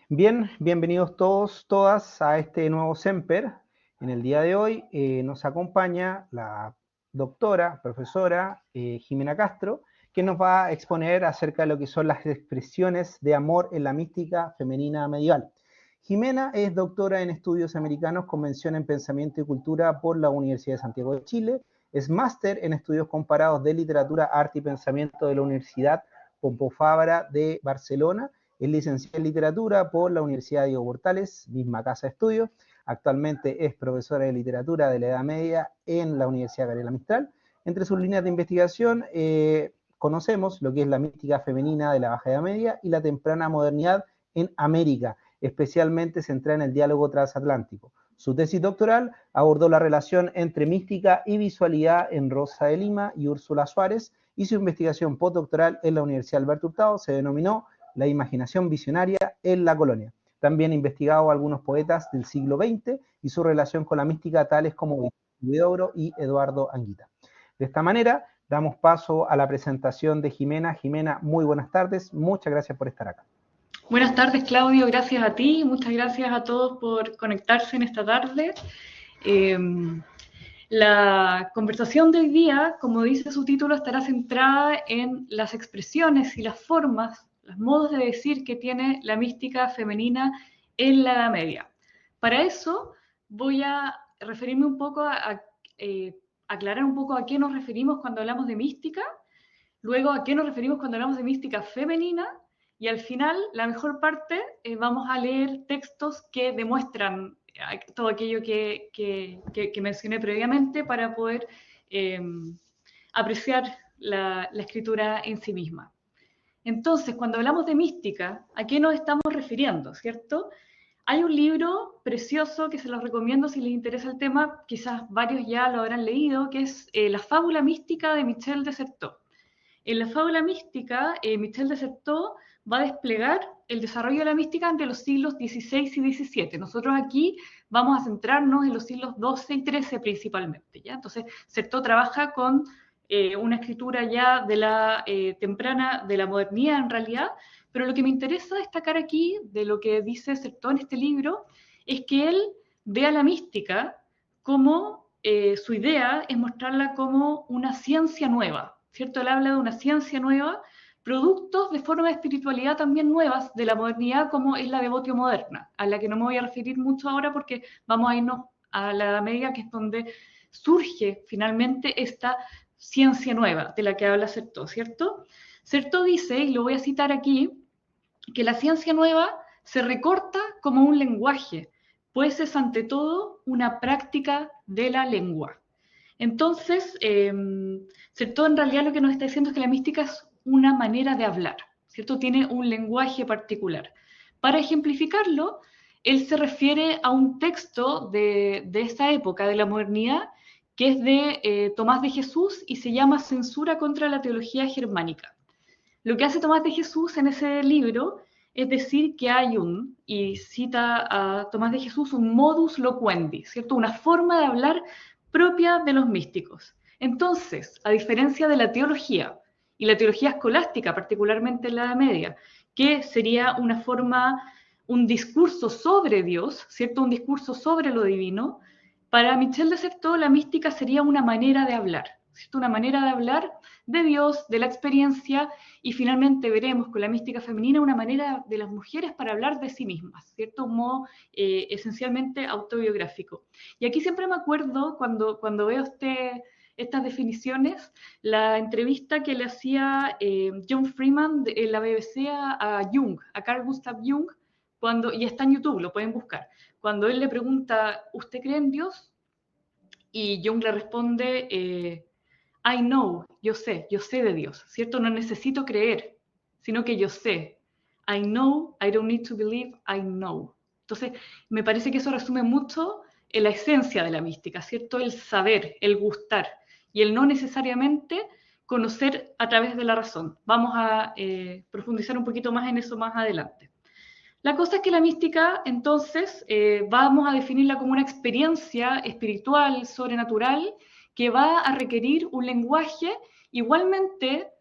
Bien, bienvenidos todos, todas a este nuevo Semper. En el día de hoy nos acompaña la doctora, profesora Jimena Castro, que nos va a exponer acerca de lo que son las expresiones de amor en la mística femenina medieval. Jimena es doctora en estudios americanos con mención en pensamiento y cultura por la Universidad de Santiago de Chile, es máster en estudios comparados de literatura, arte y pensamiento de la Universidad Pompeu Fabra de Barcelona. Es licenciada en literatura por la Universidad Diego Portales, misma casa de estudios. Actualmente es profesora de literatura de la Edad Media en la Universidad Gabriela Mistral. Entre sus líneas de investigación conocemos lo que es la mística femenina de la Baja Edad Media y la temprana modernidad en América, especialmente centrada en el diálogo transatlántico. Su tesis doctoral abordó la relación entre mística y visualidad en Rosa de Lima y Úrsula Suárez, y su investigación postdoctoral en la Universidad Alberto Hurtado se denominó la imaginación visionaria en la colonia. También ha investigado a algunos poetas del siglo XX y su relación con la mística, tales como Huidobro y Eduardo Anguita. De esta manera, damos paso a la presentación de Jimena. Jimena, muy buenas tardes. Muchas gracias por estar acá. Buenas tardes, Claudio. Gracias a ti. Muchas gracias a todos por conectarse en esta tarde. Eh, la conversación de hoy día, como dice su título, estará centrada en las expresiones y las formas, los modos de decir que tiene la mística femenina en la Edad Media. Para eso voy a referirme un poco aclarar un poco a qué nos referimos cuando hablamos de mística, luego a qué nos referimos cuando hablamos de mística femenina, y al final, la mejor parte, vamos a leer textos que demuestran todo aquello que mencioné previamente para poder apreciar la escritura en sí misma. Entonces, cuando hablamos de mística, ¿a qué nos estamos refiriendo, cierto? Hay un libro precioso que se los recomiendo si les interesa el tema, quizás varios ya lo habrán leído, que es La fábula mística de Michel de Certeau. En la fábula mística, Michel de Certeau va a desplegar el desarrollo de la mística entre los siglos XVI y XVII. Nosotros aquí vamos a centrarnos en los siglos XII y XIII principalmente, ¿ya? Entonces, Certeau trabaja con una escritura ya de la temprana, de la modernidad en realidad, pero lo que me interesa destacar aquí de lo que dice Certeau en este libro es que él ve a la mística como su idea es mostrarla como una ciencia nueva, ¿cierto? Él habla de una ciencia nueva, productos de formas de espiritualidad también nuevas de la modernidad, como es la devotio moderna, a la que no me voy a referir mucho ahora porque vamos a irnos a la Edad Media, que es donde surge finalmente esta ciencia nueva de la que habla Certeau, ¿cierto? Certeau dice, y lo voy a citar aquí, que la ciencia nueva se recorta como un lenguaje, pues es ante todo una práctica de la lengua. Entonces, ¿cierto? En realidad lo que nos está diciendo es que la mística es una manera de hablar, ¿cierto? Tiene un lenguaje particular. Para ejemplificarlo, él se refiere a un texto de esa época, de la modernidad, que es de Tomás de Jesús y se llama Censura contra la teología germánica. Lo que hace Tomás de Jesús en ese libro es decir que hay y cita a Tomás de Jesús, un modus loquendi, ¿cierto? Una forma de hablar propia de los místicos. Entonces, a diferencia de la teología, y la teología escolástica, particularmente en la Edad Media, que sería una forma, un discurso sobre Dios, ¿cierto? Un discurso sobre lo divino, para Michel de Certeau la mística sería una manera de hablar, ¿cierto? Una manera de hablar de Dios, de la experiencia, y finalmente veremos con la mística femenina una manera de las mujeres para hablar de sí mismas, ¿cierto? Un modo esencialmente autobiográfico. Y aquí siempre me acuerdo cuando veo estas definiciones, la entrevista que le hacía John Freeman en la BBC a Jung, a Carl Gustav Jung, y está en YouTube, lo pueden buscar. Cuando él le pregunta, ¿usted cree en Dios? Y Jung le responde, I know, yo sé de Dios, ¿cierto? No necesito creer, sino que yo sé. I know, I don't need to believe, I know. Entonces, me parece que eso resume mucho en la esencia de la mística, ¿cierto? El saber, el gustar, y el no necesariamente conocer a través de la razón. Vamos a profundizar un poquito más en eso más adelante. La cosa es que la mística, entonces, vamos a definirla como una experiencia espiritual, sobrenatural, que va a requerir un lenguaje igualmente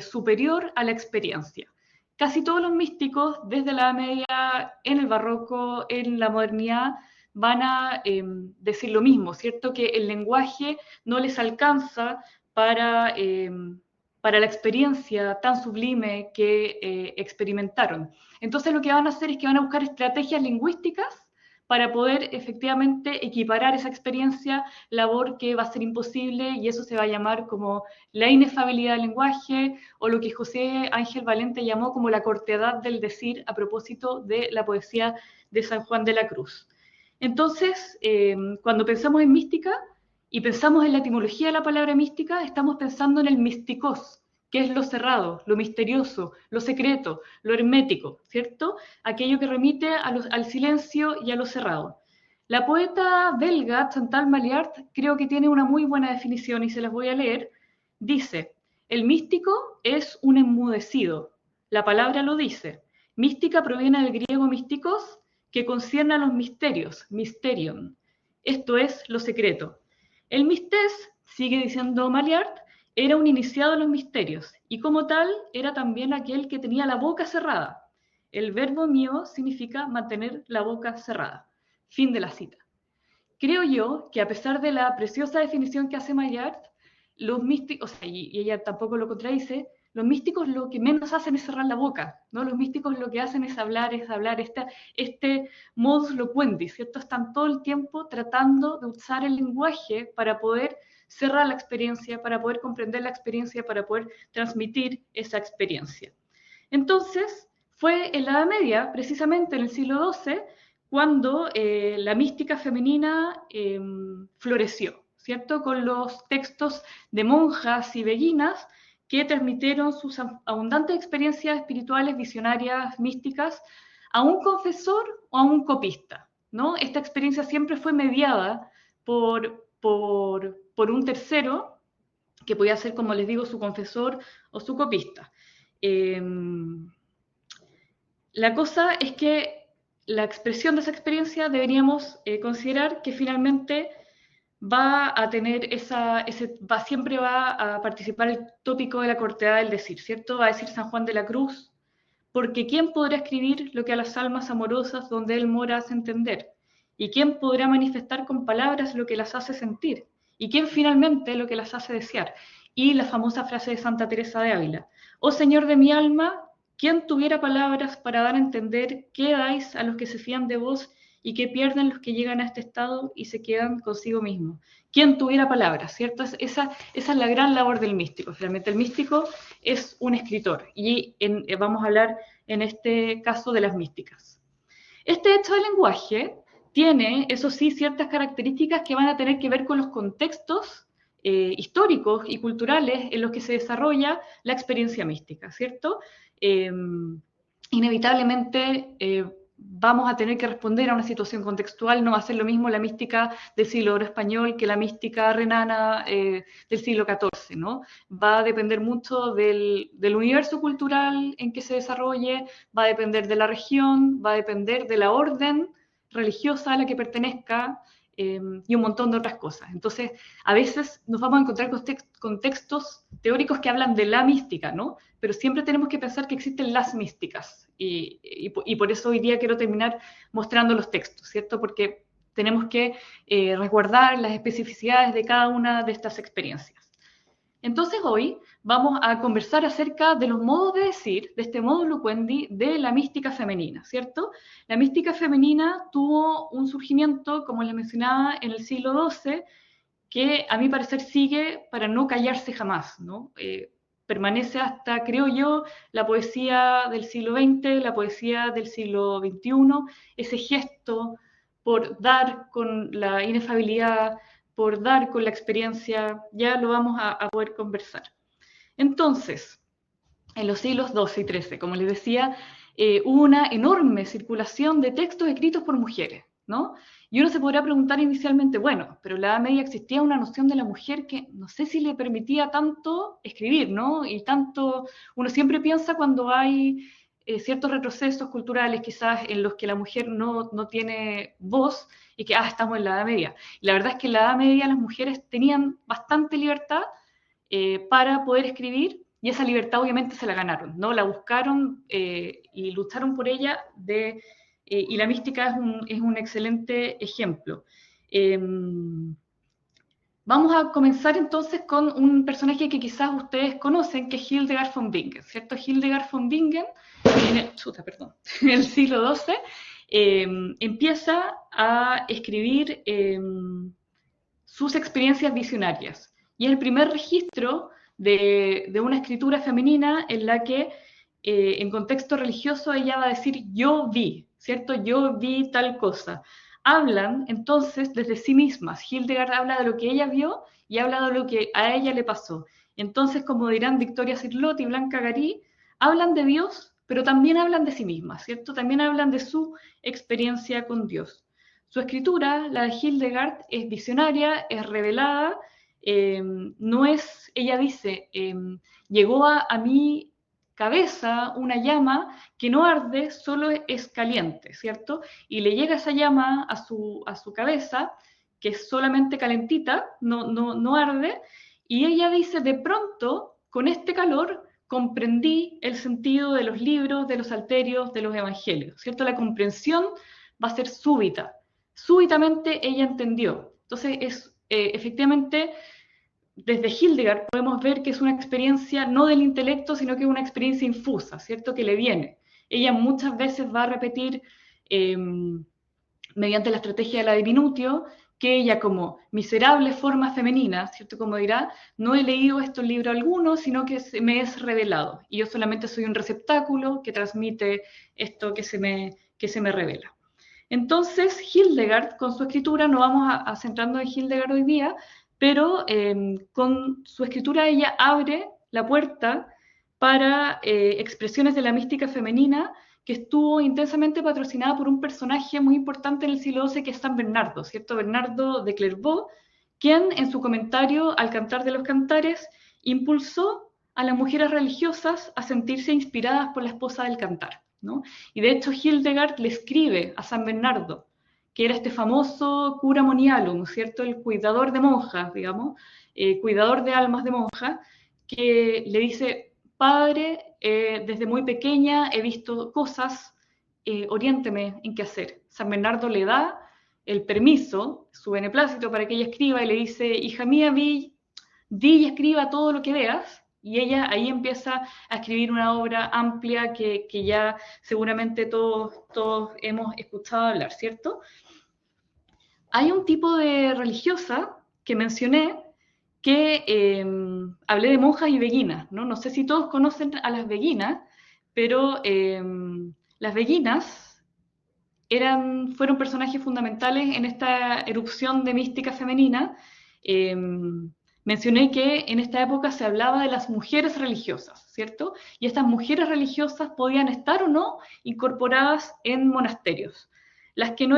superior a la experiencia. casi todos los místicos, desde la Edad Media, en el Barroco, en la modernidad, van a decir lo mismo, ¿cierto? Que el lenguaje no les alcanza para, para la experiencia tan sublime que experimentaron. Entonces lo que van a hacer es que van a buscar estrategias lingüísticas para poder efectivamente equiparar esa experiencia, labor que va a ser imposible, y eso se va a llamar como la inefabilidad del lenguaje, o lo que José Ángel Valente llamó como la cortedad del decir, a propósito de la poesía de San Juan de la Cruz. Entonces, cuando pensamos en mística y pensamos en la etimología de la palabra mística, estamos pensando en el místicos, que es lo cerrado, lo misterioso, lo secreto, lo hermético, ¿cierto? Aquello que remite al silencio y a lo cerrado. La poeta belga Chantal Maillard creo que tiene una muy buena definición y se las voy a leer. Dice, el místico es un enmudecido. La palabra lo dice. Mística proviene del griego místicos, que concierne a los misterios, mysterion. Esto es lo secreto. El mistés, sigue diciendo Maillard, era un iniciado en los misterios y como tal era también aquel que tenía la boca cerrada. El verbo mío significa mantener la boca cerrada. Fin de la cita. Creo yo que a pesar de la preciosa definición que hace Maillard, los místicos, o sea, y ella tampoco lo contradice, los místicos lo que menos hacen es cerrar la boca, ¿no? Los místicos lo que hacen es hablar, este modus loquendi, ¿cierto? Están todo el tiempo tratando de usar el lenguaje para poder cerrar la experiencia, para poder comprender la experiencia, para poder transmitir esa experiencia. Entonces, fue en la Edad Media, precisamente en el siglo XII, cuando la mística femenina floreció, ¿cierto? Con los textos de monjas y beguinas que transmitieron sus abundantes experiencias espirituales, visionarias, místicas, a un confesor o a un copista, ¿no? Esta experiencia siempre fue mediada por un tercero, que podía ser, como les digo, su confesor o su copista. La cosa es que la expresión de esa experiencia deberíamos considerar que finalmente va a tener siempre va a participar el tópico de la cortedad del decir, ¿cierto? Va a decir San Juan de la Cruz, porque ¿quién podrá escribir lo que a las almas amorosas donde él mora hace entender? ¿Y quién podrá manifestar con palabras lo que las hace sentir? ¿Y quién finalmente lo que las hace desear? Y la famosa frase de Santa Teresa de Ávila, oh Señor de mi alma, ¿quién tuviera palabras para dar a entender qué dais a los que se fían de vos y qué pierden los que llegan a este estado y se quedan consigo mismos? ¿Quién tuviera palabras? ¿Cierto? Esa es la gran labor del místico. Realmente el místico es un escritor y vamos a hablar en este caso de las místicas. Este hecho del lenguaje tiene, eso sí, ciertas características que van a tener que ver con los contextos históricos y culturales en los que se desarrolla la experiencia mística, ¿cierto? Inevitablemente vamos a tener que responder a una situación contextual, no va a ser lo mismo la mística del siglo oro español que la mística renana del siglo XIV, ¿no? Va a depender mucho del universo cultural en que se desarrolle, va a depender de la región, va a depender de la orden religiosa a la que pertenezca, y un montón de otras cosas. Entonces, a veces nos vamos a encontrar con textos teóricos que hablan de la mística, ¿no? Pero siempre tenemos que pensar que existen las místicas. Y por eso hoy día quiero terminar mostrando los textos, ¿cierto? Porque tenemos que resguardar las especificidades de cada una de estas experiencias. Entonces hoy vamos a conversar acerca de los modos de decir, de este modus loquendi de la mística femenina, ¿cierto? La mística femenina tuvo un surgimiento, como les mencionaba, en el siglo XII, que a mi parecer sigue para no callarse jamás, ¿no? Permanece hasta, creo yo, la poesía del siglo XX, la poesía del siglo XXI, ese gesto por dar con la inefabilidad, por dar con la experiencia, ya lo vamos a poder conversar. Entonces, en los siglos XII y XIII, como les decía, hubo una enorme circulación de textos escritos por mujeres, ¿no? Y uno se podrá preguntar inicialmente, bueno, pero en la Edad Media existía una noción de la mujer que no sé si le permitía tanto escribir, ¿no? Y tanto, uno siempre piensa cuando hay ciertos retrocesos culturales quizás en los que la mujer no tiene voz y que, estamos en la Edad Media. Y la verdad es que en la Edad Media las mujeres tenían bastante libertad para poder escribir, y esa libertad obviamente se la ganaron, ¿no? La buscaron y lucharon por ella, y la mística es un excelente ejemplo. Vamos a comenzar entonces con un personaje que quizás ustedes conocen, que es Hildegard von Bingen, ¿cierto? Hildegard von Bingen, en el siglo XII, empieza a escribir sus experiencias visionarias. Y es el primer registro de una escritura femenina en la que, en contexto religioso, ella va a decir, yo vi, ¿cierto? Yo vi tal cosa. Hablan entonces desde sí mismas. Hildegard habla de lo que ella vio y habla de lo que a ella le pasó. Entonces, como dirán Victoria Cirlot y Blanca Garí, hablan de Dios, pero también hablan de sí mismas, ¿cierto? También hablan de su experiencia con Dios. Su escritura, la de Hildegard, es visionaria, es revelada, no es, ella dice, llegó a mi cabeza una llama que no arde, solo es caliente, ¿cierto? Y le llega esa llama a su cabeza, que es solamente calentita, no arde, y ella dice, de pronto, con este calor, comprendí el sentido de los libros, de los salterios, de los evangelios, ¿cierto? La comprensión va a ser súbita. Súbitamente ella entendió. Entonces, efectivamente, desde Hildegard podemos ver que es una experiencia no del intelecto, sino que es una experiencia infusa, ¿cierto? Que le viene. Ella muchas veces va a repetir, mediante la estrategia de la diminutio, que ella como miserable forma femenina, ¿cierto? Como dirá, no he leído estos libros alguno, sino que me es revelado. Y yo solamente soy un receptáculo que transmite esto que se me revela. Entonces, Hildegard, con su escritura, no vamos a centrarnos en Hildegard hoy día, pero con su escritura ella abre la puerta para expresiones de la mística femenina que estuvo intensamente patrocinada por un personaje muy importante en el siglo XII, que es San Bernardo, ¿cierto? Bernardo de Clairvaux, quien en su comentario al Cantar de los Cantares impulsó a las mujeres religiosas a sentirse inspiradas por la esposa del cantar, ¿no? Y de hecho Hildegard le escribe a San Bernardo, que era este famoso cura monialum, ¿cierto? El cuidador de monjas, digamos, cuidador de almas de monjas, que le dice, padre, desde muy pequeña he visto cosas, oriénteme en qué hacer. San Bernardo le da el permiso, su beneplácito para que ella escriba y le dice, hija mía, di y escriba todo lo que veas, y ella ahí empieza a escribir una obra amplia que ya seguramente todos hemos escuchado hablar, ¿cierto? Hay un tipo de religiosa que mencioné que hablé de monjas y beguinas, ¿no? No sé si todos conocen a las beguinas, pero las beguinas fueron personajes fundamentales en esta erupción de mística femenina. Mencioné que en esta época se hablaba de las mujeres religiosas, ¿cierto? Y estas mujeres religiosas podían estar o no incorporadas en monasterios. Las que no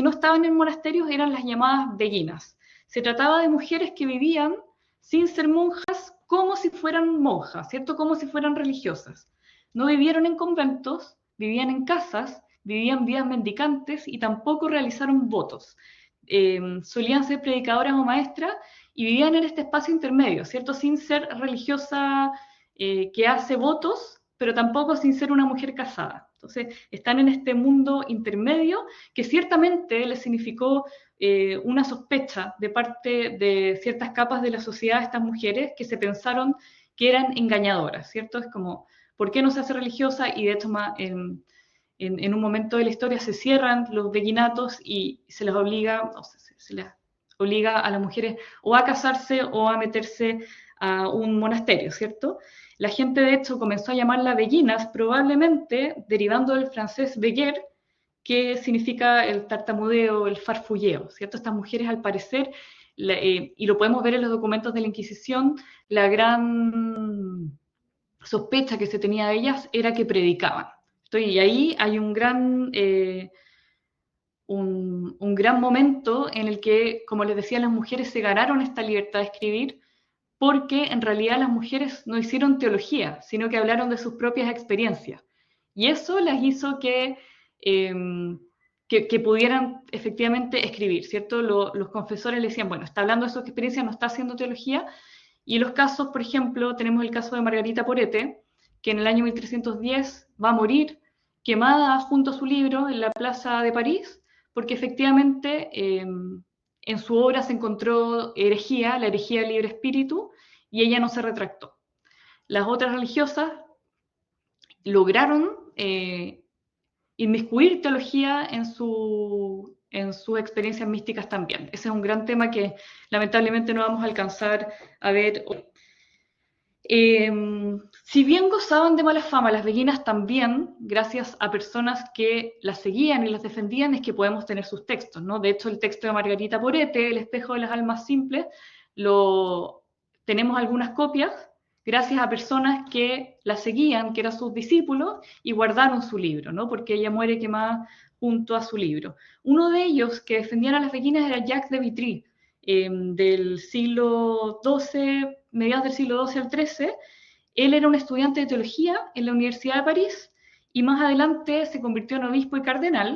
estaban en monasterios eran las llamadas beguinas. Se trataba de mujeres que vivían sin ser monjas como si fueran monjas, ¿cierto? Como si fueran religiosas. No vivieron en conventos, vivían en casas, vivían vidas mendicantes y tampoco realizaron votos. Solían ser predicadoras o maestras y vivían en este espacio intermedio, ¿cierto? Sin ser religiosa que hace votos, pero tampoco sin ser una mujer casada. Entonces, están en este mundo intermedio que ciertamente les significó una sospecha de parte de ciertas capas de la sociedad a estas mujeres que se pensaron que eran engañadoras, ¿cierto? Es como, ¿por qué no se hace religiosa? Y de hecho, en un momento de la historia se cierran los beguinatos y se les obliga, o sea, se les obliga a las mujeres o a casarse o a meterse a un monasterio, ¿cierto? La gente, de hecho, comenzó a llamarlas beguinas, probablemente derivando del francés beguer, que significa el tartamudeo, el farfulleo, ¿cierto? Estas mujeres, al parecer, y lo podemos ver en los documentos de la Inquisición, la gran sospecha que se tenía de ellas era que predicaban. Y ahí hay un gran momento en el que, como les decía, las mujeres se ganaron esta libertad de escribir porque en realidad las mujeres no hicieron teología, sino que hablaron de sus propias experiencias. Y eso las hizo que pudieran efectivamente escribir, ¿cierto? Los confesores le decían, bueno, está hablando de su experiencia, no está haciendo teología, Y los casos, por ejemplo, tenemos el caso de Margarita Porete, que en el año 1310 va a morir quemada junto a su libro en la plaza de París, porque efectivamente en su obra se encontró herejía, la herejía del libre espíritu, y ella no se retractó. Las otras religiosas lograron inmiscuir teología en sus experiencias místicas también. Ese es un gran tema que lamentablemente no vamos a alcanzar a ver hoy. Si bien gozaban de mala fama, las beguinas también, gracias a personas que las seguían y las defendían, es que podemos tener sus textos, ¿no? De hecho, el texto de Margarita Porete, El espejo de las almas simples, tenemos algunas copias gracias a personas que la seguían, que eran sus discípulos, y guardaron su libro, ¿no? Porque ella muere quemada junto a su libro. Uno de ellos que defendían a las beguinas era Jacques de Vitry, del siglo XII, mediados del siglo XII al XIII. Él era un estudiante de teología en la Universidad de París y más adelante se convirtió en obispo y cardenal.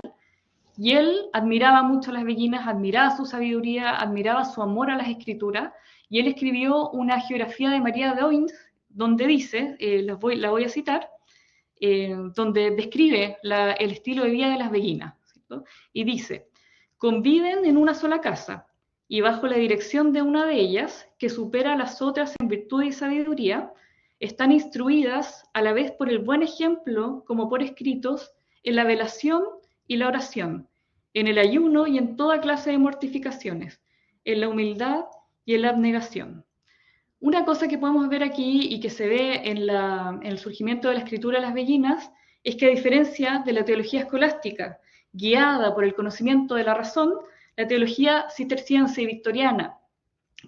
Y él admiraba mucho a las beguinas, admiraba su sabiduría, admiraba su amor a las escrituras, y él escribió una geografía de María de Oins, donde dice, la voy a citar, donde describe el estilo de vida de las beguinas, ¿cierto? Y dice: conviven en una sola casa, y bajo la dirección de una de ellas, que supera a las otras en virtud y sabiduría, están instruidas a la vez por el buen ejemplo como por escritos en la velación y la oración, en el ayuno y en toda clase de mortificaciones, en la humildad y en la abnegación. Una cosa que podemos ver aquí y que se ve en el surgimiento de la escritura de las beguinas es que, a diferencia de la teología escolástica, guiada por el conocimiento de la razón, la teología cisterciense y victoriana,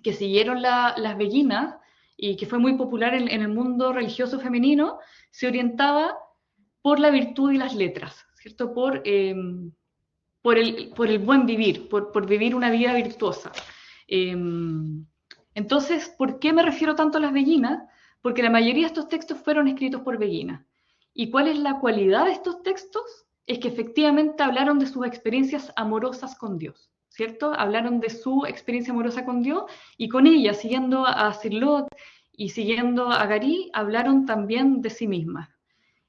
que siguieron las beguinas y que fue muy popular en el mundo religioso femenino, se orientaba por la virtud y las letras, ¿cierto? Por el buen vivir, por vivir una vida virtuosa. Entonces, ¿por qué me refiero tanto a las beguinas? Porque la mayoría de estos textos fueron escritos por beguinas. ¿Y cuál es la cualidad de estos textos? Es que efectivamente hablaron de sus experiencias amorosas con Dios, ¿cierto? Hablaron de su experiencia amorosa con Dios, y con ella, siguiendo a Cirlot y siguiendo a Garí, hablaron también de sí mismas.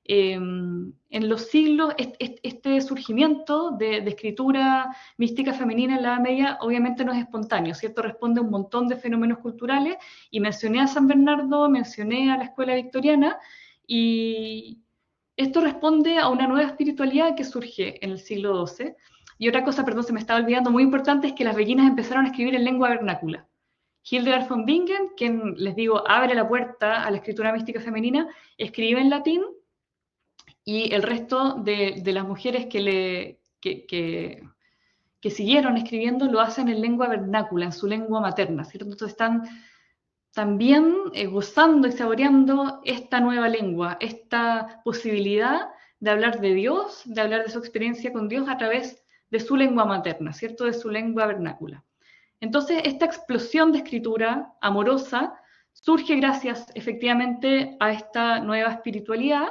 En los siglos, este surgimiento de escritura mística femenina en la Edad Media obviamente no es espontáneo, ¿cierto? Responde a un montón de fenómenos culturales, y mencioné a San Bernardo, mencioné a la escuela victoriana, y esto responde a una nueva espiritualidad que surge en el siglo XII. Y otra cosa, perdón, se me estaba olvidando, muy importante, es que las beguinas empezaron a escribir en lengua vernácula. Hildegard von Bingen, quien, les digo, abre la puerta a la escritura mística femenina, escribe en latín, y el resto de las mujeres que siguieron escribiendo lo hacen en lengua vernácula, en su lengua materna, ¿cierto? Entonces están también gozando y saboreando esta nueva lengua, esta posibilidad de hablar de Dios, de hablar de su experiencia con Dios a través de su lengua materna, ¿cierto? De su lengua vernácula. Entonces, esta explosión de escritura amorosa surge gracias efectivamente a esta nueva espiritualidad.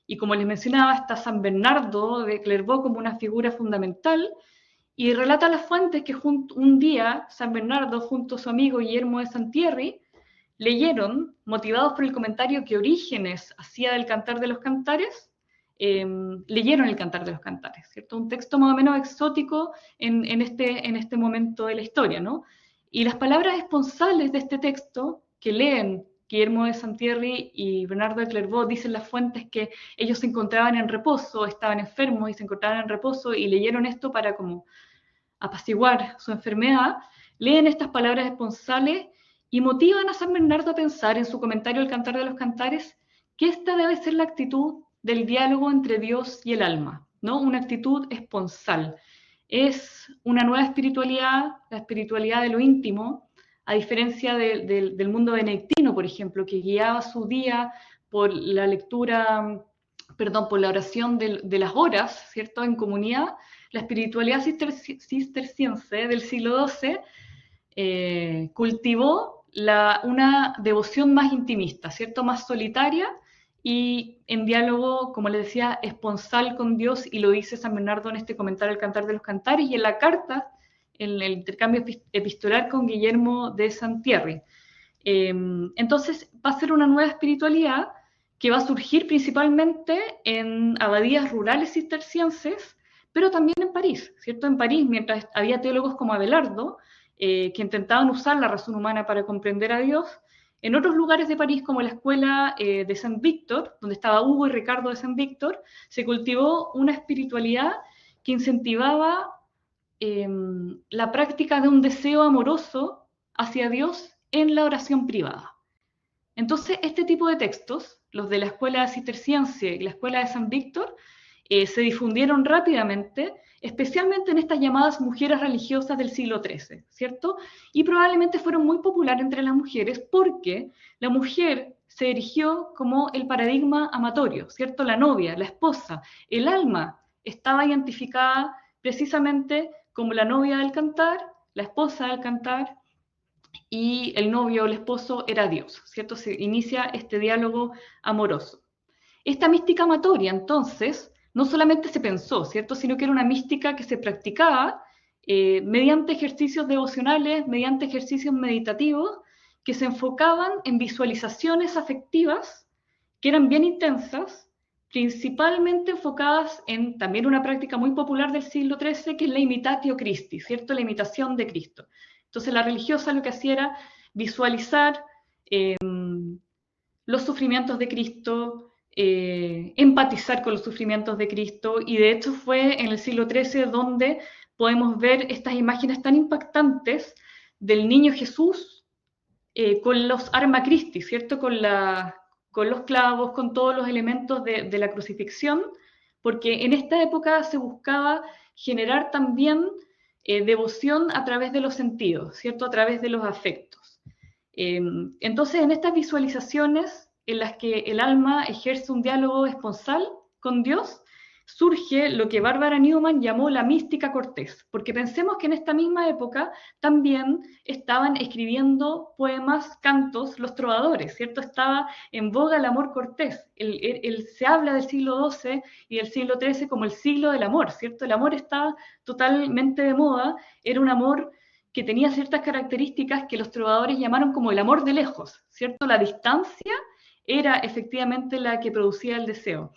Y como les mencionaba, está San Bernardo de Clairvaux como una figura fundamental, y relata las fuentes que un día San Bernardo, junto a su amigo Guillermo de Santierri, leyeron, motivados por el comentario que Orígenes hacía del Cantar de los Cantares, leyeron el Cantar de los Cantares, ¿cierto? Un texto más o menos exótico en este momento de la historia, ¿no? Y las palabras esponsales de este texto que leen Guillermo de Santierri y Bernardo de Clairvaux, dicen las fuentes que ellos se encontraban en reposo, estaban enfermos y se encontraban en reposo, y leyeron esto para como apaciguar su enfermedad. Leen estas palabras esponsales y motivan a San Bernardo a pensar en su comentario del Cantar de los Cantares que esta debe ser la actitud del diálogo entre Dios y el alma, ¿no? Una actitud esponsal. Es una nueva espiritualidad, la espiritualidad de lo íntimo, a diferencia del mundo benedictino, por ejemplo, que guiaba su día por la lectura, por la oración de las horas, ¿cierto? En comunidad. La espiritualidad cisterciense del siglo XII cultivó una devoción más intimista, ¿cierto? Más solitaria y en diálogo, como les decía, esponsal con Dios, y lo dice San Bernardo en este comentario del Cantar de los Cantares y en la carta, en el intercambio epistolar con Guillermo de Santierri. Entonces va a ser una nueva espiritualidad que va a surgir principalmente en abadías rurales cistercienses, pero también en París, ¿cierto? En París, mientras había teólogos como Abelardo, que intentaban usar la razón humana para comprender a Dios, en otros lugares de París, como la escuela de Saint-Victor, donde estaba Hugo y Ricardo de Saint-Victor, se cultivó una espiritualidad que incentivaba la práctica de un deseo amoroso hacia Dios en la oración privada. Entonces, este tipo de textos, los de la escuela cisterciense y la escuela de San Víctor, se difundieron rápidamente, especialmente en estas llamadas mujeres religiosas del siglo XIII, ¿cierto? Y probablemente fueron muy populares entre las mujeres porque la mujer se erigió como el paradigma amatorio, ¿cierto? La novia, la esposa, el alma estaba identificada precisamente como la novia del cantar, la esposa del cantar, y el novio o el esposo era Dios, ¿cierto? Se inicia este diálogo amoroso. Esta mística amatoria, entonces, no solamente se pensó, ¿cierto? Sino que era una mística que se practicaba mediante ejercicios devocionales, mediante ejercicios meditativos, que se enfocaban en visualizaciones afectivas, que eran bien intensas, principalmente enfocadas en también una práctica muy popular del siglo XIII, que es la imitatio Christi, ¿cierto? La imitación de Cristo. Entonces la religiosa lo que hacía era visualizar los sufrimientos de Cristo, empatizar con los sufrimientos de Cristo, y de hecho fue en el siglo XIII donde podemos ver estas imágenes tan impactantes del niño Jesús con los arma Christi, ¿cierto? Con los clavos, con todos los elementos de la crucifixión, porque en esta época se buscaba generar también devoción a través de los sentidos, ¿cierto? A través de los afectos. Entonces, en estas visualizaciones en las que el alma ejerce un diálogo esponsal con Dios, surge lo que Barbara Newman llamó la mística cortés, porque pensemos que en esta misma época también estaban escribiendo poemas, cantos, los trovadores, ¿cierto? Estaba en boga el amor cortés. Se habla del siglo XII y del siglo XIII como el siglo del amor, ¿cierto? El amor estaba totalmente de moda, era un amor que tenía ciertas características que los trovadores llamaron como el amor de lejos, ¿cierto? La distancia era efectivamente la que producía el deseo.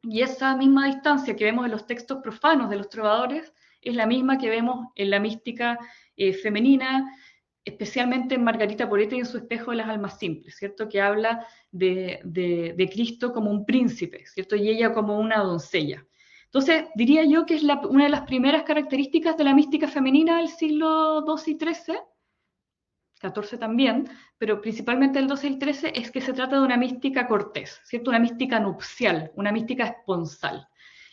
Y esa misma distancia que vemos en los textos profanos de los trovadores es la misma que vemos en la mística femenina, especialmente en Margarita Poretti y en su Espejo de las Almas Simples, ¿cierto? Que habla de Cristo como un príncipe, ¿cierto? Y ella como una doncella. Entonces, diría yo que es una de las primeras características de la mística femenina del siglo XII y XIII, XIV también, pero principalmente el XII y el XIII, es que se trata de una mística cortés, ¿cierto? Una mística nupcial, una mística esponsal.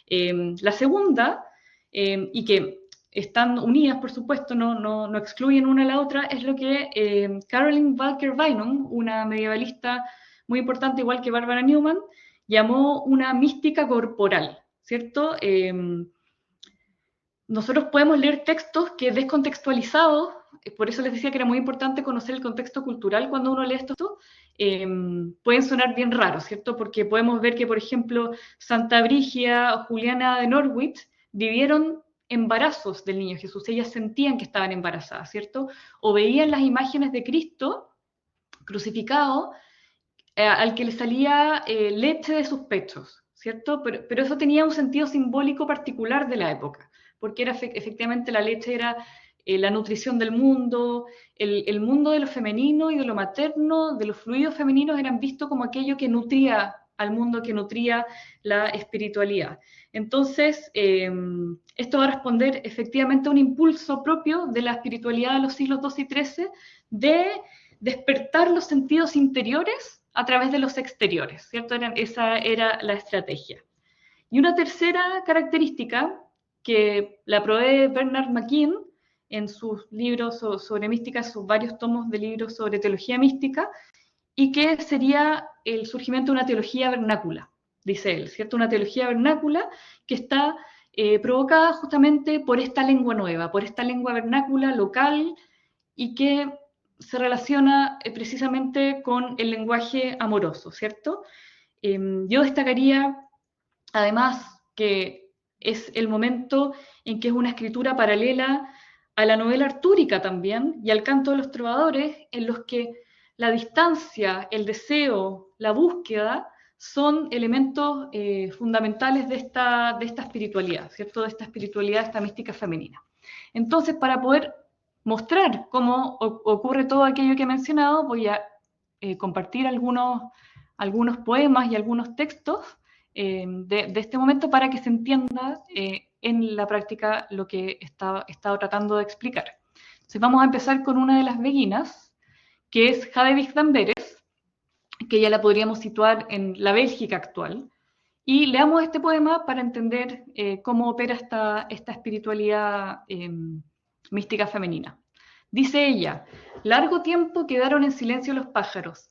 La segunda, y que están unidas, por supuesto, no excluyen una a la otra, es lo que Caroline Walker Bynum, una medievalista muy importante, igual que Barbara Newman, llamó una mística corporal, ¿cierto? Nosotros podemos leer textos que descontextualizados, por eso les decía que era muy importante conocer el contexto cultural cuando uno lee esto, pueden sonar bien raros, ¿cierto? Porque podemos ver que, por ejemplo, Santa Brígida o Juliana de Norwich vivieron embarazos del niño Jesús, ellas sentían que estaban embarazadas, ¿cierto? O veían las imágenes de Cristo crucificado, al que le salía leche de sus pechos, ¿cierto? Pero eso tenía un sentido simbólico particular de la época, porque era efectivamente la leche era la nutrición del mundo, el mundo de lo femenino y de lo materno, de los fluidos femeninos eran vistos como aquello que nutría al mundo, que nutría la espiritualidad. Entonces, esto va a responder efectivamente a un impulso propio de la espiritualidad de los siglos XII y XIII de despertar los sentidos interiores a través de los exteriores, ¿cierto? Esa era la estrategia. Y una tercera característica que la provee Bernard McKean en sus libros sobre mística, sus varios tomos de libros sobre teología mística, y que sería el surgimiento de una teología vernácula, dice él, ¿cierto? Una teología vernácula que está provocada justamente por esta lengua nueva, por esta lengua vernácula local y que se relaciona precisamente con el lenguaje amoroso, ¿cierto? Yo destacaría además que es el momento en que es una escritura paralela a la novela artúrica también y al canto de los trovadores, en los que la distancia, el deseo, la búsqueda son elementos fundamentales de esta espiritualidad, ¿cierto? De esta espiritualidad, esta mística femenina. Entonces, para poder mostrar cómo ocurre todo aquello que he mencionado, voy a compartir algunos poemas y algunos textos de este momento para que se entienda en la práctica lo que he estado tratando de explicar. Entonces vamos a empezar con una de las beguinas, que es Hadewig van Beers, que ya la podríamos situar en la Bélgica actual. Y leamos este poema para entender cómo opera esta espiritualidad mística femenina. Dice ella: largo tiempo quedaron en silencio los pájaros,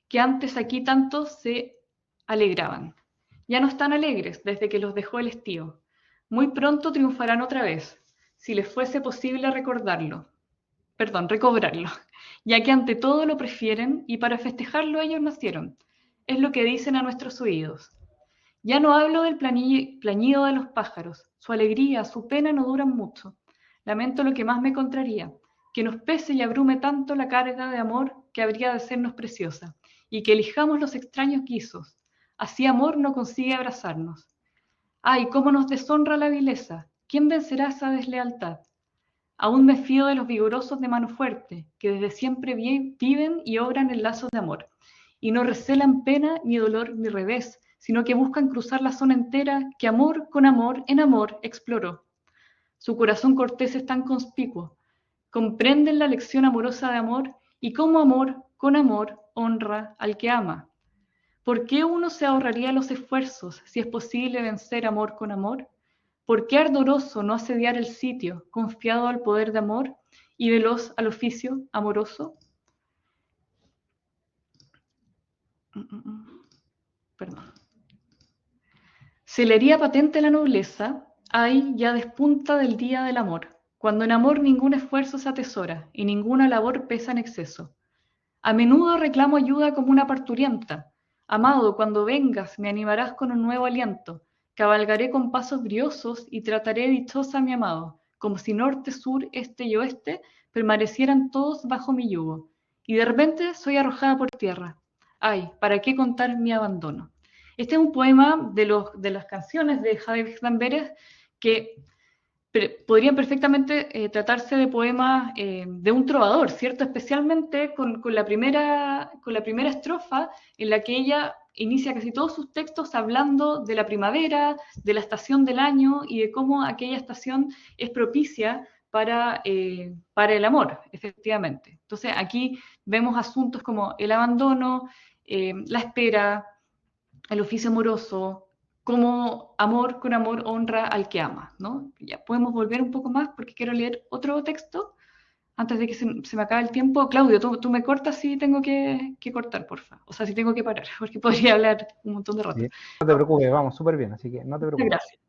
que antes aquí tanto se alegraban. Ya no están alegres desde que los dejó el estío. Muy pronto triunfarán otra vez, si les fuese posible recobrarlo, ya que ante todo lo prefieren y para festejarlo ellos nacieron. Es lo que dicen a nuestros oídos. Ya no hablo del plañido de los pájaros, su alegría, su pena no duran mucho. Lamento lo que más me contraría, que nos pese y abrume tanto la carga de amor que habría de sernos preciosa, y que elijamos los extraños guisos. Así amor no consigue abrazarnos. ¡Ay, cómo nos deshonra la vileza! ¿Quién vencerá esa deslealtad? Aún me fío de los vigorosos de mano fuerte, que desde siempre viven y obran en lazos de amor, y no recelan pena, ni dolor, ni revés, sino que buscan cruzar la zona entera que amor con amor en amor exploró. Su corazón cortés es tan conspicuo, comprenden la lección amorosa de amor, y como amor con amor honra al que ama. ¿Por qué uno se ahorraría los esfuerzos si es posible vencer amor con amor? ¿Por qué ardoroso no asediar el sitio, confiado al poder de amor y veloz al oficio amoroso? Perdón. Celería patente la nobleza, ay, ya despunta del día del amor, cuando en amor ningún esfuerzo se atesora y ninguna labor pesa en exceso. A menudo reclamo ayuda como una parturienta. Amado, cuando vengas me animarás con un nuevo aliento. Cabalgaré con pasos briosos y trataré dichosa a mi amado, como si norte, sur, este y oeste permanecieran todos bajo mi yugo. Y de repente soy arrojada por tierra. Ay, ¿para qué contar mi abandono? Este es un poema de las canciones de Hadewig van Beers que podrían perfectamente tratarse de poemas de un trovador, ¿cierto? Especialmente con la primera estrofa en la que ella inicia casi todos sus textos hablando de la primavera, de la estación del año y de cómo aquella estación es propicia para el amor, efectivamente. Entonces aquí vemos asuntos como el abandono, la espera, el oficio amoroso, como amor con amor honra al que ama, ¿no? Ya podemos volver un poco más porque quiero leer otro texto antes de que se me acabe el tiempo. Claudio, tú me cortas si tengo que cortar, porfa. O sea, si tengo que parar, porque podría hablar un montón de rato. Sí, no te preocupes, vamos súper bien, así que no te preocupes. Gracias.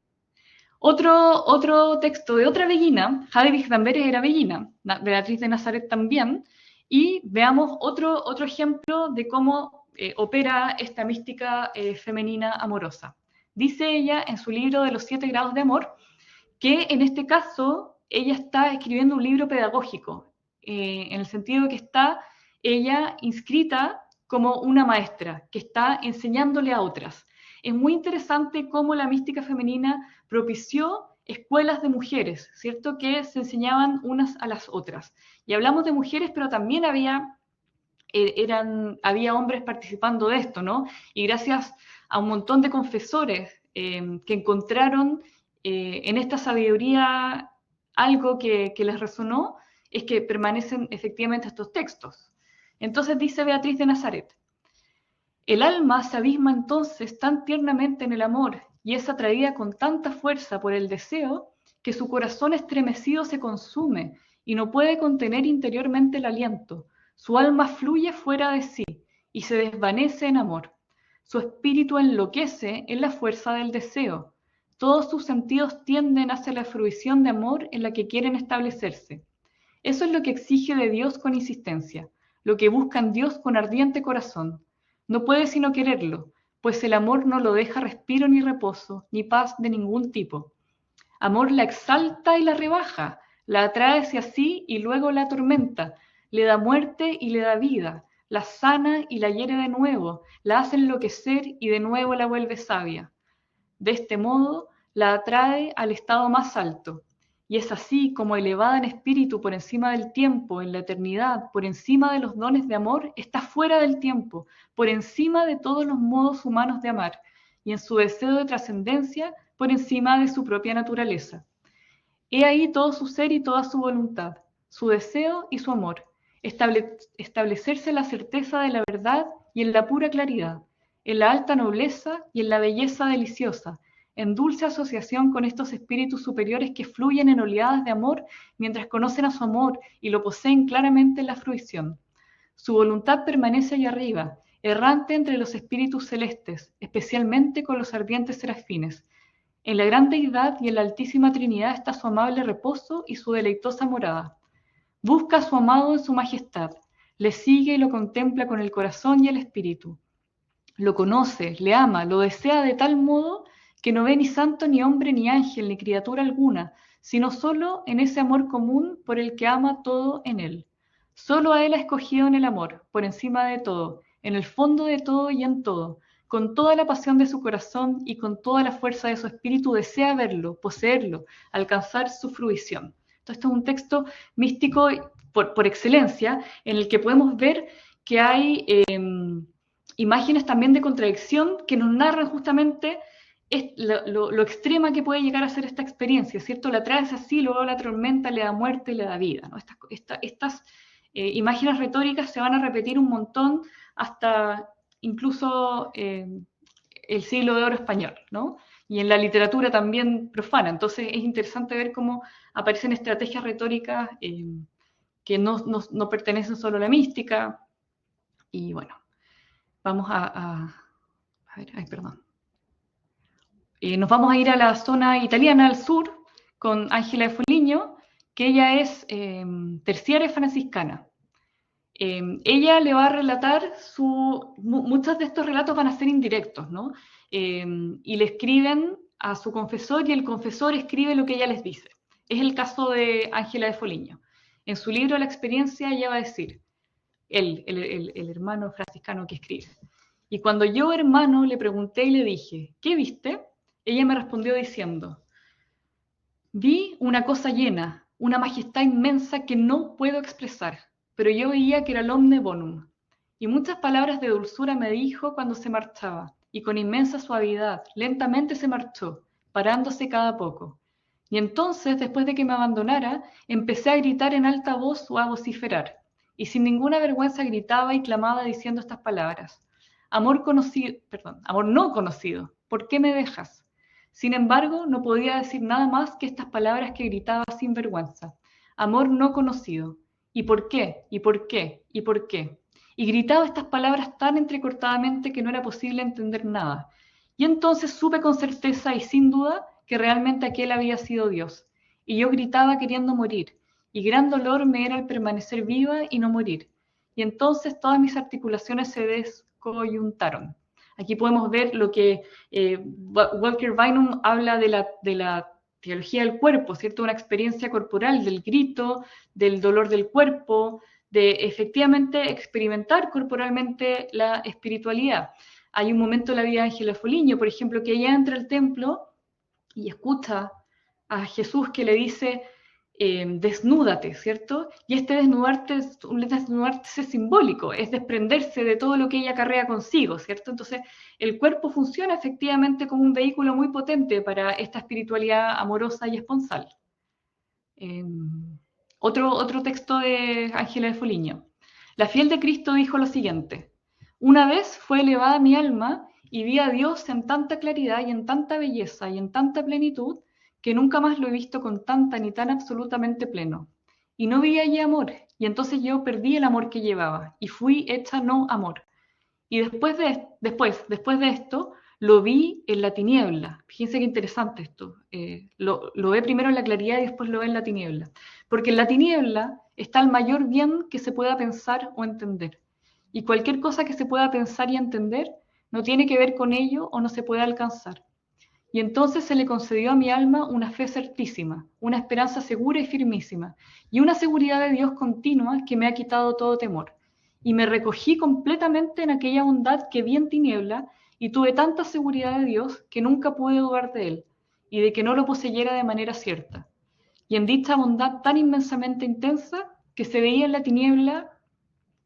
Otro texto de otra beguina, Hadewig van Beers era beguina, Beatriz de Nazaret también, y veamos otro ejemplo de cómo opera esta mística femenina amorosa. Dice ella en su libro de los 7 grados de amor que en este caso ella está escribiendo un libro pedagógico, en el sentido de que está ella inscrita como una maestra que está enseñándole a otras. Es muy interesante cómo la mística femenina propició escuelas de mujeres, ¿cierto? Que se enseñaban unas a las otras. Y hablamos de mujeres, pero también había hombres participando de esto, ¿no? Y gracias a un montón de confesores que encontraron en esta sabiduría algo que les resonó, es que permanecen efectivamente estos textos. Entonces dice Beatriz de Nazaret: el alma se abisma entonces tan tiernamente en el amor y es atraída con tanta fuerza por el deseo que su corazón estremecido se consume y no puede contener interiormente el aliento. Su alma fluye fuera de sí y se desvanece en amor. Su espíritu enloquece en la fuerza del deseo. Todos sus sentidos tienden hacia la fruición de amor en la que quieren establecerse. Eso es lo que exige de Dios con insistencia, lo que busca en Dios con ardiente corazón. No puede sino quererlo, pues el amor no lo deja respiro ni reposo, ni paz de ningún tipo. Amor la exalta y la rebaja, la atrae hacia sí y luego la atormenta, le da muerte y le da vida, la sana y la hiere de nuevo, la hace enloquecer y de nuevo la vuelve sabia. De este modo, la atrae al estado más alto, y es así como elevada en espíritu por encima del tiempo, en la eternidad, por encima de los dones de amor, está fuera del tiempo, por encima de todos los modos humanos de amar, y en su deseo de trascendencia, por encima de su propia naturaleza. He ahí todo su ser y toda su voluntad, su deseo y su amor, establecerse en la certeza de la verdad y en la pura claridad, en la alta nobleza y en la belleza deliciosa, en dulce asociación con estos espíritus superiores que fluyen en oleadas de amor mientras conocen a su amor y lo poseen claramente en la fruición. Su voluntad permanece allá arriba, errante entre los espíritus celestes, especialmente con los ardientes serafines. En la gran deidad y en la altísima Trinidad está su amable reposo y su deleitosa morada. Busca a su amado en su majestad, le sigue y lo contempla con el corazón y el espíritu. Lo conoce, le ama, lo desea de tal modo que no ve ni santo, ni hombre, ni ángel, ni criatura alguna, sino solo en ese amor común por el que ama todo en él. Solo a él ha escogido en el amor, por encima de todo, en el fondo de todo y en todo. Con toda la pasión de su corazón y con toda la fuerza de su espíritu desea verlo, poseerlo, alcanzar su fruición. Entonces, este es un texto místico por excelencia, en el que podemos ver que hay imágenes también de contradicción que nos narran justamente lo extrema que puede llegar a ser esta experiencia, ¿cierto? La traes así, luego la tormenta le da muerte y le da vida, ¿no? Estas imágenes retóricas se van a repetir un montón hasta incluso el siglo de oro español, ¿no? Y en la literatura también profana. Entonces es interesante ver cómo aparecen estrategias retóricas que no pertenecen solo a la mística. Y bueno, vamos a ver, ay, perdón. Nos vamos a ir a la zona italiana al sur con Ángela de Foligno, que ella es terciaria franciscana. Ella le va a relatar muchos de estos relatos van a ser indirectos, ¿no? Y le escriben a su confesor y el confesor escribe lo que ella les dice. Es el caso de Ángela de Foligno. En su libro La experiencia ella va a decir, el hermano franciscano que escribe. Y cuando yo, hermano, le pregunté y le dije, ¿qué viste? Ella me respondió diciendo, vi una cosa llena, una majestad inmensa que no puedo expresar, pero yo veía que era el omne bonum. Y muchas palabras de dulzura me dijo cuando se marchaba, y con inmensa suavidad, lentamente se marchó, parándose cada poco. Y entonces, después de que me abandonara, empecé a gritar en alta voz o a vociferar, y sin ninguna vergüenza gritaba y clamaba diciendo estas palabras. Amor no conocido, ¿por qué me dejas? Sin embargo, no podía decir nada más que estas palabras que gritaba sin vergüenza. Amor no conocido. ¿Y por qué? ¿Y por qué? ¿Y por qué? Y gritaba estas palabras tan entrecortadamente que no era posible entender nada. Y entonces supe con certeza y sin duda que realmente aquel había sido Dios. Y yo gritaba queriendo morir. Y gran dolor me era el permanecer viva y no morir. Y entonces todas mis articulaciones se descoyuntaron. Aquí podemos ver lo que Walker Bynum habla de la teología del cuerpo, ¿cierto? Una experiencia corporal, del grito, del dolor del cuerpo, de efectivamente experimentar corporalmente la espiritualidad. Hay un momento en la vida de Ángela Foligno, por ejemplo, que ella entra al templo y escucha a Jesús que le dice, desnúdate, ¿cierto? Y este desnudarse es simbólico, es desprenderse de todo lo que ella carrea consigo, ¿cierto? Entonces, el cuerpo funciona efectivamente como un vehículo muy potente para esta espiritualidad amorosa y esponsal. Otro texto de Ángela de Foligno. La fiel de Cristo dijo lo siguiente, una vez fue elevada mi alma y vi a Dios en tanta claridad y en tanta belleza y en tanta plenitud que nunca más lo he visto con tanta ni tan absolutamente pleno. Y no vi allí amor, y entonces yo perdí el amor que llevaba, y fui hecha no amor. Y después de esto, lo vi en la tiniebla. Fíjense qué interesante esto. Lo ve primero en la claridad y después lo ve en la tiniebla. Porque en la tiniebla está el mayor bien que se pueda pensar o entender. Y cualquier cosa que se pueda pensar y entender no tiene que ver con ello o no se puede alcanzar. Y entonces se le concedió a mi alma una fe certísima, una esperanza segura y firmísima, y una seguridad de Dios continua que me ha quitado todo temor. y me recogí completamente en aquella bondad que vi en tiniebla, y tuve tanta seguridad de Dios que nunca pude dudar de Él, y de que no lo poseyera de manera cierta. Y en dicha bondad tan inmensamente intensa que se veía en la tiniebla,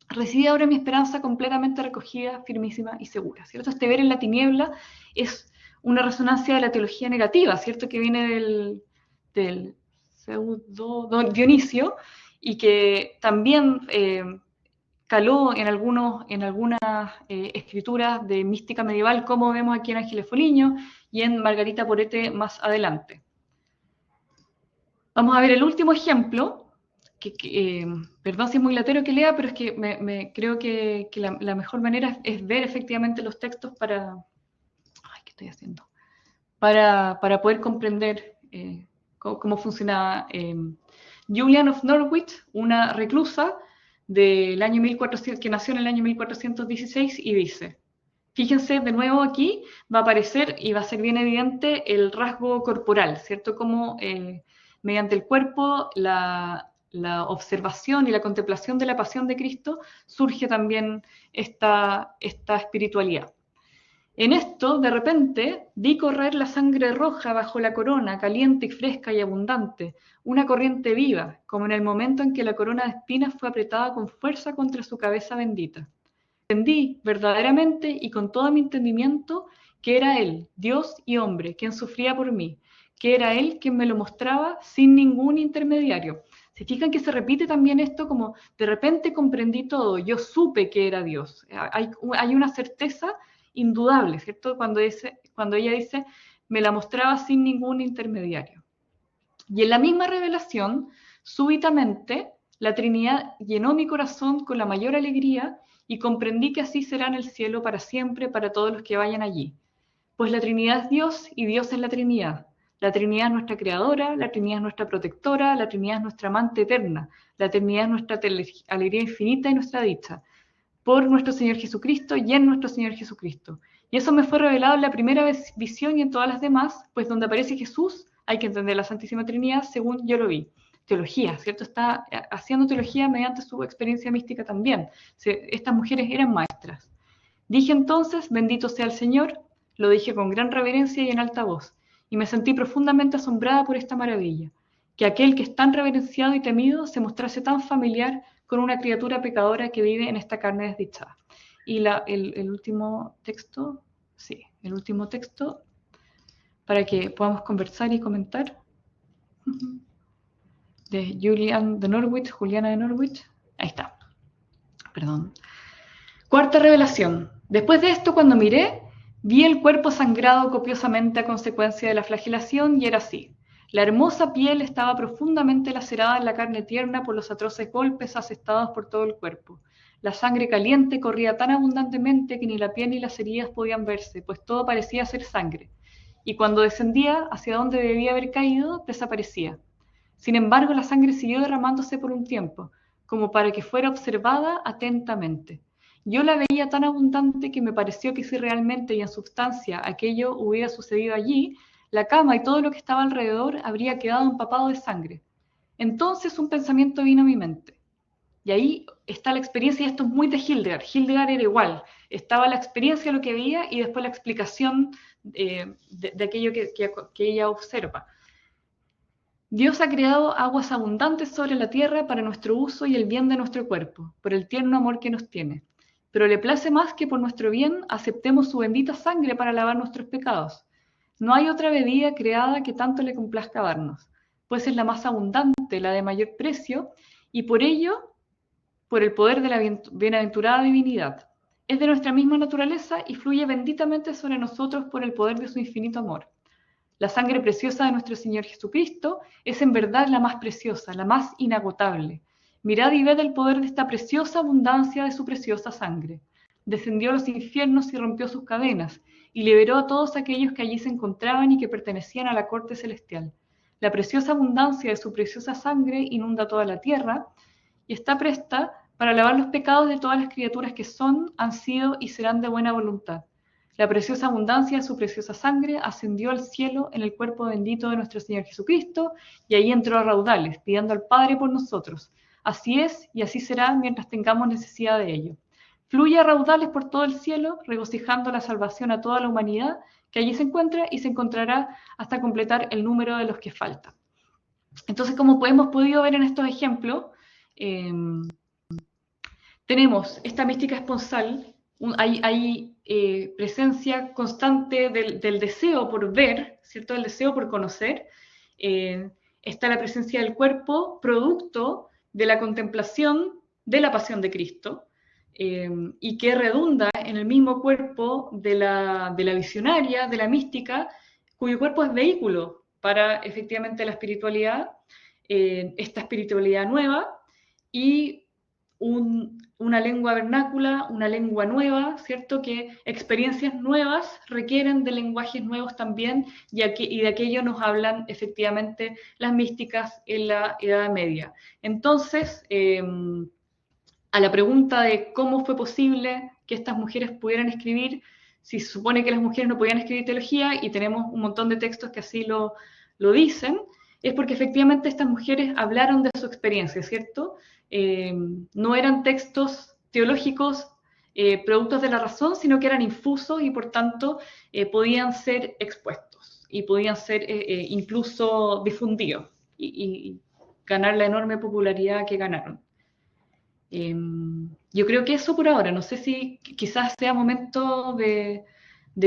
reside ahora mi esperanza completamente recogida, firmísima y segura, ¿cierto? Este ver en la tiniebla es una resonancia de la teología negativa, ¿cierto? Que viene del pseudo Dionisio y que también caló en algunas escrituras de mística medieval, como vemos aquí en Ángeles Foliño y en Margarita Porete más adelante. Vamos a ver el último ejemplo, perdón si es muy latero que lea, pero es que creo que la mejor manera es ver efectivamente los textos para... Ay, ¿qué estoy haciendo? Para poder comprender cómo funcionaba. Julian of Norwich, una reclusa del año 1400, que nació en el año 1416, y dice, fíjense de nuevo aquí, va a aparecer y va a ser bien evidente el rasgo corporal, ¿cierto? Como mediante el cuerpo, la observación y la contemplación de la pasión de Cristo, surge también esta espiritualidad. En esto, de repente, vi correr la sangre roja bajo la corona, caliente y fresca y abundante, una corriente viva, como en el momento en que la corona de espinas fue apretada con fuerza contra su cabeza bendita. Entendí verdaderamente y con todo mi entendimiento que era Él, Dios y hombre, quien sufría por mí, que era Él quien me lo mostraba sin ningún intermediario. ¿Se fijan que se repite también esto como de repente comprendí todo, yo supe que era Dios? Hay una certeza indudable, ¿cierto? Cuando ella dice, me la mostraba sin ningún intermediario. Y en la misma revelación, súbitamente, la Trinidad llenó mi corazón con la mayor alegría y comprendí que así será en el cielo para siempre, para todos los que vayan allí. Pues la Trinidad es Dios y Dios es la Trinidad. La Trinidad es nuestra creadora, la Trinidad es nuestra protectora, la Trinidad es nuestra amante eterna, la Trinidad es nuestra alegría infinita y nuestra dicha, por nuestro Señor Jesucristo y en nuestro Señor Jesucristo. Y eso me fue revelado en la primera visión y en todas las demás, pues donde aparece Jesús hay que entender la Santísima Trinidad según yo lo vi. Teología, ¿cierto? Está haciendo teología mediante su experiencia mística también. Estas mujeres eran maestras. Dije entonces, bendito sea el Señor, lo dije con gran reverencia y en alta voz, y me sentí profundamente asombrada por esta maravilla, que aquel que es tan reverenciado y temido se mostrase tan familiar con una criatura pecadora que vive en esta carne desdichada. Y el último texto, sí, el último texto, para que podamos conversar y comentar, de Juliana de Norwich, ahí está, perdón. Cuarta revelación. Después de esto, cuando miré, vi el cuerpo sangrado copiosamente a consecuencia de la flagelación, y era así. La hermosa piel estaba profundamente lacerada en la carne tierna por los atroces golpes asestados por todo el cuerpo. La sangre caliente corría tan abundantemente que ni la piel ni las heridas podían verse, pues todo parecía ser sangre. Y cuando descendía hacia donde debía haber caído, desaparecía. Sin embargo, la sangre siguió derramándose por un tiempo, como para que fuera observada atentamente. Yo la veía tan abundante que me pareció que si realmente y en substancia aquello hubiera sucedido allí, la cama y todo lo que estaba alrededor habría quedado empapado de sangre. Entonces un pensamiento vino a mi mente. Y ahí está la experiencia, y esto es muy de Hildegard. Hildegard era igual. Estaba la experiencia de lo que veía y después la explicación de aquello que ella observa. Dios ha creado aguas abundantes sobre la tierra para nuestro uso y el bien de nuestro cuerpo, por el tierno amor que nos tiene. Pero le place más que por nuestro bien aceptemos su bendita sangre para lavar nuestros pecados. No hay otra bebida creada que tanto le complazca darnos, pues es la más abundante, la de mayor precio, y por ello, por el poder de la bienaventurada divinidad. Es de nuestra misma naturaleza y fluye benditamente sobre nosotros por el poder de su infinito amor. La sangre preciosa de nuestro Señor Jesucristo es en verdad la más preciosa, la más inagotable. Mirad y ved el poder de esta preciosa abundancia de su preciosa sangre. Descendió a los infiernos y rompió sus cadenas, y liberó a todos aquellos que allí se encontraban y que pertenecían a la corte celestial. La preciosa abundancia de su preciosa sangre inunda toda la tierra y está presta para lavar los pecados de todas las criaturas que son, han sido y serán de buena voluntad. La preciosa abundancia de su preciosa sangre ascendió al cielo en el cuerpo bendito de nuestro Señor Jesucristo, y ahí entró a raudales, pidiendo al Padre por nosotros, Así es y así será mientras tengamos necesidad de ello. Fluye a raudales por todo el cielo, regocijando la salvación a toda la humanidad que allí se encuentra y se encontrará hasta completar el número de los que faltan. Entonces, como hemos podido ver en estos ejemplos, eh, tenemos esta mística esponsal, hay presencia constante del deseo por ver, ¿cierto? El deseo por conocer. Está la presencia del cuerpo, producto de la contemplación de la pasión de Cristo, y que redunda en el mismo cuerpo de la visionaria, de la mística, cuyo cuerpo es vehículo para efectivamente la espiritualidad, esta espiritualidad nueva, y una lengua vernácula, una lengua nueva, ¿cierto? Que experiencias nuevas requieren de lenguajes nuevos también, y de aquello nos hablan efectivamente las místicas en la Edad Media. Entonces, a la pregunta de cómo fue posible que estas mujeres pudieran escribir, si se supone que las mujeres no podían escribir teología, y tenemos un montón de textos que así lo dicen, es porque efectivamente estas mujeres hablaron de su experiencia, ¿cierto? No eran textos teológicos productos de la razón, sino que eran infusos y por tanto podían ser expuestos y podían ser incluso difundidos y ganar la enorme popularidad que ganaron. Yo creo que eso por ahora. No sé si quizás sea momento de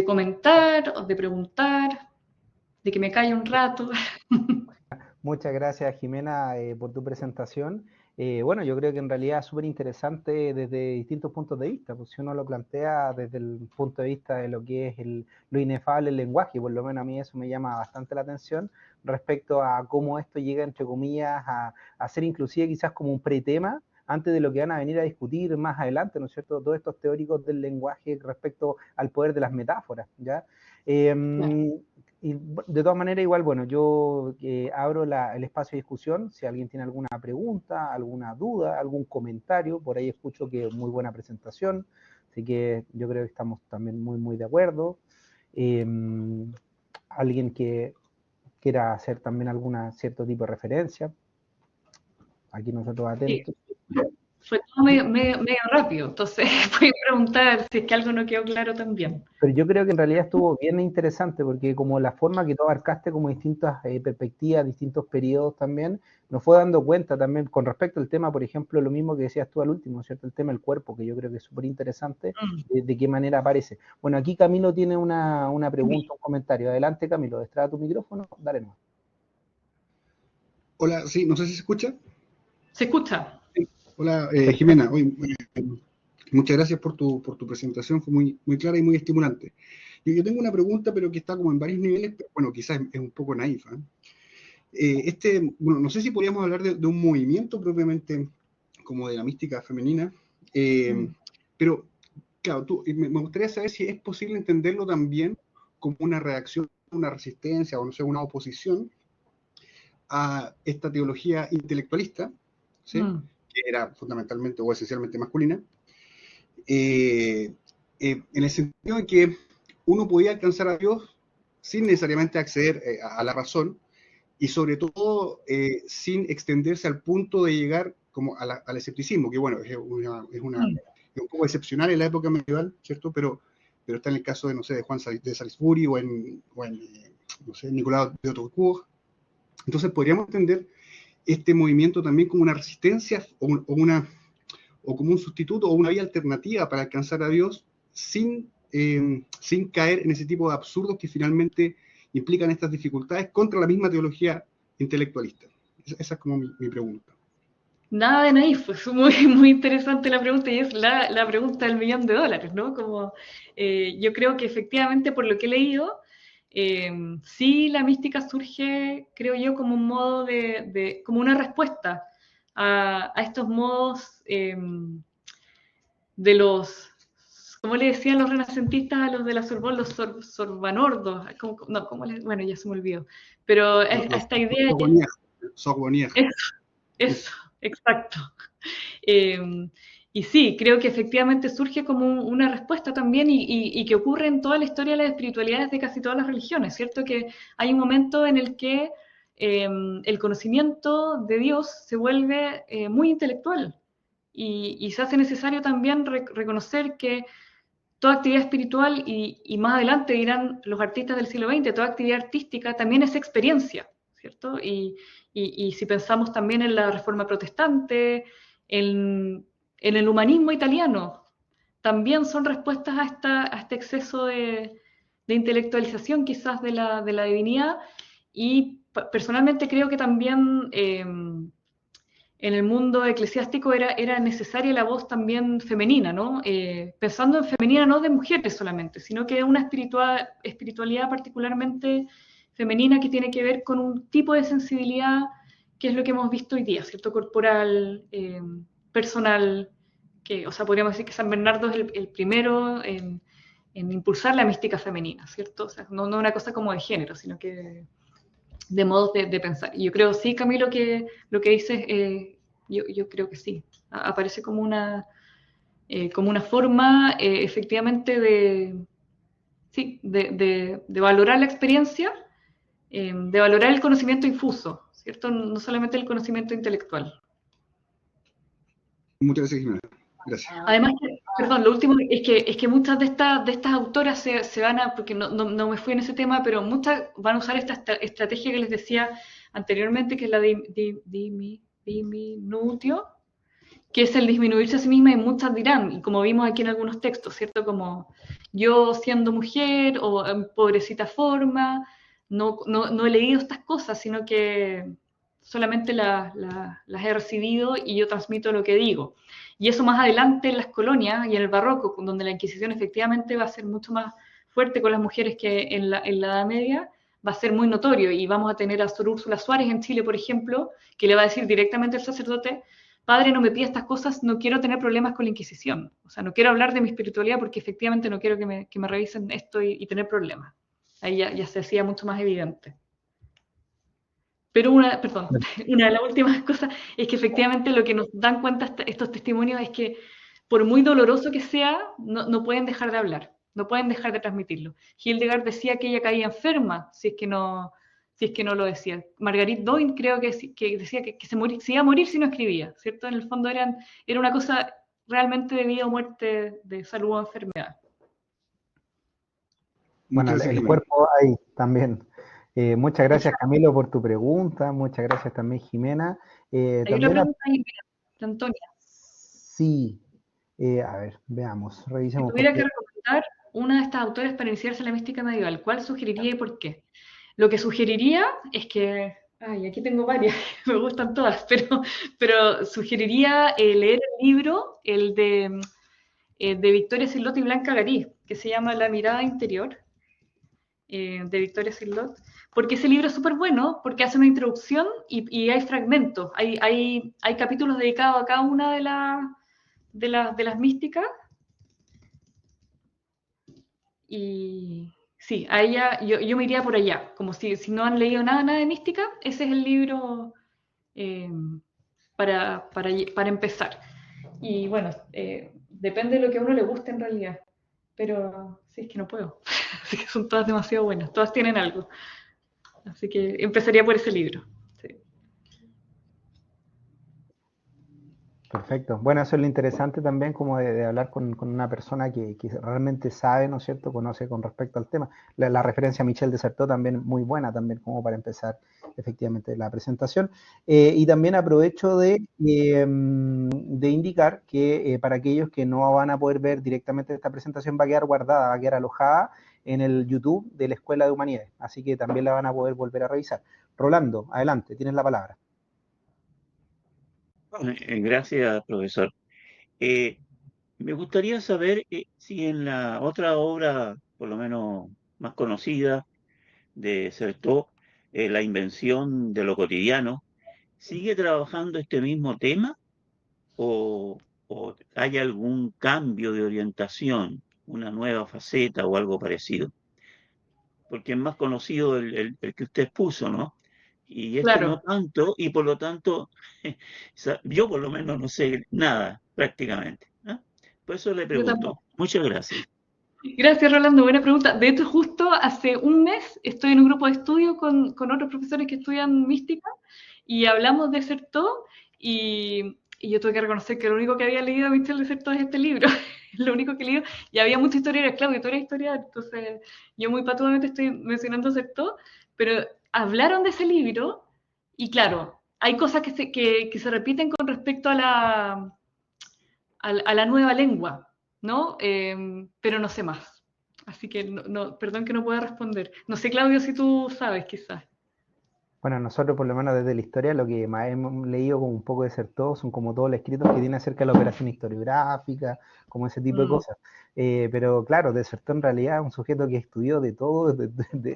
comentar o de preguntar, de que me calle un rato. Muchas gracias, Jimena, por tu presentación. Bueno, yo creo que en realidad es súper interesante desde distintos puntos de vista, pues si uno lo plantea desde el punto de vista de lo que es lo inefable del lenguaje, por lo menos a mí eso me llama bastante la atención respecto a cómo esto llega, entre comillas, a ser inclusive quizás como un pretema antes de lo que van a venir a discutir más adelante, ¿no es cierto? Todos estos teóricos del lenguaje respecto al poder de las metáforas, ¿ya? Y de todas maneras, igual, bueno, yo abro el espacio de discusión, si alguien tiene alguna pregunta, alguna duda, algún comentario, por ahí escucho que muy buena presentación, así que yo creo que estamos también muy, muy de acuerdo. Alguien que quiera hacer también alguna cierto tipo de referencia, aquí nosotros atentos. Sí. Fue todo medio rápido, entonces voy a preguntar si es que algo no quedó claro también. Pero yo creo que en realidad estuvo bien interesante, porque como la forma que tú abarcaste como distintas perspectivas, distintos periodos también, nos fue dando cuenta también con respecto al tema, por ejemplo, lo mismo que decías tú al último, ¿cierto? El tema del cuerpo, que yo creo que es súper interesante, de qué manera aparece. Bueno, aquí Camilo tiene una pregunta, un comentario. Adelante, Camilo, destraba tu micrófono, dale nomás. Hola, sí, no sé si se escucha. ¿Se escucha? Hola, Jimena. Muchas gracias por tu presentación, fue muy, muy clara y muy estimulante. Yo tengo una pregunta, pero que está como en varios niveles, pero bueno, quizás es un poco naif. Bueno, no sé si podríamos hablar de un movimiento propiamente como de la mística femenina, pero claro, me gustaría saber si es posible entenderlo también como una reacción, una resistencia o no sé, una oposición a esta teología intelectualista, ¿sí? Que era fundamentalmente o esencialmente masculina, en el sentido de que uno podía alcanzar a Dios sin necesariamente acceder a la razón y sobre todo sin extenderse al punto de llegar como al escepticismo, que bueno, es un poco excepcional en la época medieval, ¿cierto? Pero está en el caso de, no sé, de Juan de Salisbury o en no sé, Nicolás de Autocourt. Entonces podríamos entender este movimiento también como una resistencia o como un sustituto o una vía alternativa para alcanzar a Dios sin caer en ese tipo de absurdos que finalmente implican estas dificultades contra la misma teología intelectualista. Esa es como mi pregunta. Nada de naif, fue muy, muy interesante la pregunta y es la pregunta del $1.000.000, ¿no? Como, yo creo que efectivamente por lo que he leído, sí la mística surge, creo yo, como un modo como una respuesta a estos modos de los, ¿cómo le decían los renacentistas a los de la Sorbonne? Los sorbanordos, bueno, ya se me olvidó, pero a esta idea... Sorbonnier. Eso, exacto. Y sí, creo que efectivamente surge como una respuesta también y que ocurre en toda la historia de las espiritualidades de casi todas las religiones, ¿cierto? Que hay un momento en el que el conocimiento de Dios se vuelve muy intelectual y se hace necesario también reconocer que toda actividad espiritual, y más adelante dirán los artistas del siglo XX, toda actividad artística también es experiencia, ¿cierto? Y si pensamos también en la Reforma Protestante, en el humanismo italiano, también son respuestas a este exceso de intelectualización quizás de la divinidad, y personalmente creo que también en el mundo eclesiástico era necesaria la voz también femenina, ¿no? Pensando en femenina no de mujeres solamente, sino que una espiritualidad particularmente femenina que tiene que ver con un tipo de sensibilidad que es lo que hemos visto hoy día, ¿cierto? Corporal, personal, que, o sea, podríamos decir que San Bernardo es el primero en impulsar la mística femenina, ¿cierto? O sea, no una cosa como de género, sino que de modos de pensar. Y yo creo, sí, Camilo, que lo que dices, yo creo que sí. Aparece como una forma, efectivamente, sí, de valorar la experiencia, de valorar el conocimiento infuso, ¿cierto? No solamente el conocimiento intelectual. Muchas gracias, Jimena. Gracias. Además, perdón, lo último es que muchas de estas autoras se van a, porque no me fui en ese tema, pero muchas van a usar esta estrategia que les decía anteriormente, que es la diminutio, que es el disminuirse a sí misma, y muchas dirán, y como vimos aquí en algunos textos, ¿cierto? Como yo siendo mujer, o en pobrecita forma, no he leído estas cosas, sino que solamente las he recibido y yo transmito lo que digo. Y eso más adelante en las colonias y en el barroco, donde la Inquisición efectivamente va a ser mucho más fuerte con las mujeres que en la Edad Media, va a ser muy notorio, y vamos a tener a Sor Úrsula Suárez en Chile, por ejemplo, que le va a decir directamente al sacerdote: padre, no me pida estas cosas, no quiero tener problemas con la Inquisición. O sea, no quiero hablar de mi espiritualidad porque efectivamente no quiero que me revisen esto y tener problemas. Ahí ya se hacía mucho más evidente. Pero una de las últimas cosas es que efectivamente lo que nos dan cuenta estos testimonios es que, por muy doloroso que sea, no pueden dejar de hablar, no pueden dejar de transmitirlo. Hildegard decía que ella caía enferma si es que no lo decía. Marguerite Doin creo que decía que se iba a morir si no escribía, ¿cierto? En el fondo era una cosa realmente de vida o muerte, de salud o enfermedad. Bueno, el cuerpo ahí también. Muchas gracias, Camilo, por tu pregunta. Muchas gracias también, Jimena. Hay una pregunta ahí, de Antonia. Sí. A ver, veamos, revisemos. Si tuviera que recomendar una de estas autores para iniciarse en la mística medieval, ¿cuál sugeriría y por qué? Lo que sugeriría es que, aquí tengo varias, me gustan todas, pero sugeriría leer el libro, el de Victoria Silot y Blanca Garí, que se llama La mirada interior, de Victoria Silot, porque ese libro es súper bueno, porque hace una introducción y hay fragmentos, hay capítulos dedicados a cada una de las místicas. Y sí, a ella, yo me iría por allá, como si no han leído nada de mística, ese es el libro para empezar. Y bueno, depende de lo que a uno le guste en realidad, pero sí, es que no puedo, así que son todas demasiado buenas, todas tienen algo, así que empezaría por ese libro. Sí. Perfecto. Bueno, eso es lo interesante también, como de hablar con una persona que realmente sabe, ¿no es cierto?, conoce con respecto al tema. La referencia a Michel Desserteau también muy buena, también como para empezar efectivamente la presentación. Y también aprovecho de indicar que para aquellos que no van a poder ver directamente esta presentación, va a quedar guardada, va a quedar alojada en el YouTube de la Escuela de Humanidades. Así que también la van a poder volver a revisar. Rolando, adelante, tienes la palabra. Gracias, profesor. Me gustaría saber si en la otra obra, por lo menos más conocida, de Certeau, La invención de lo cotidiano, ¿sigue trabajando este mismo tema o hay algún cambio de orientación, una nueva faceta o algo parecido? Porque es más conocido el que usted expuso, ¿no? Y este no Claro. tanto, y por lo tanto, yo por lo menos no sé nada prácticamente, ¿no? Por eso le pregunto. Muchas gracias. Gracias, Rolando. Buena pregunta. De hecho, justo hace un mes estoy en un grupo de estudio con otros profesores que estudian mística y hablamos de Certeau y yo tuve que reconocer que lo único que había leído de Michel de Certeau es este libro. Es lo único que he leído. Y había mucha historia, Claudio, tú eres historiador, entonces yo muy patudamente estoy mencionando Certeau, pero hablaron de ese libro y claro, hay cosas que se repiten con respecto a la nueva lengua, ¿no? Pero no sé más. Así que, perdón que no pueda responder. No sé, Claudio, si tú sabes, quizás. Bueno, nosotros por lo menos desde la historia lo que más hemos leído como un poco de ser todo son como todos los escritos que tienen acerca de la operación historiográfica, como ese tipo de cosas. Pero claro, Desertó en realidad es un sujeto que estudió de todo,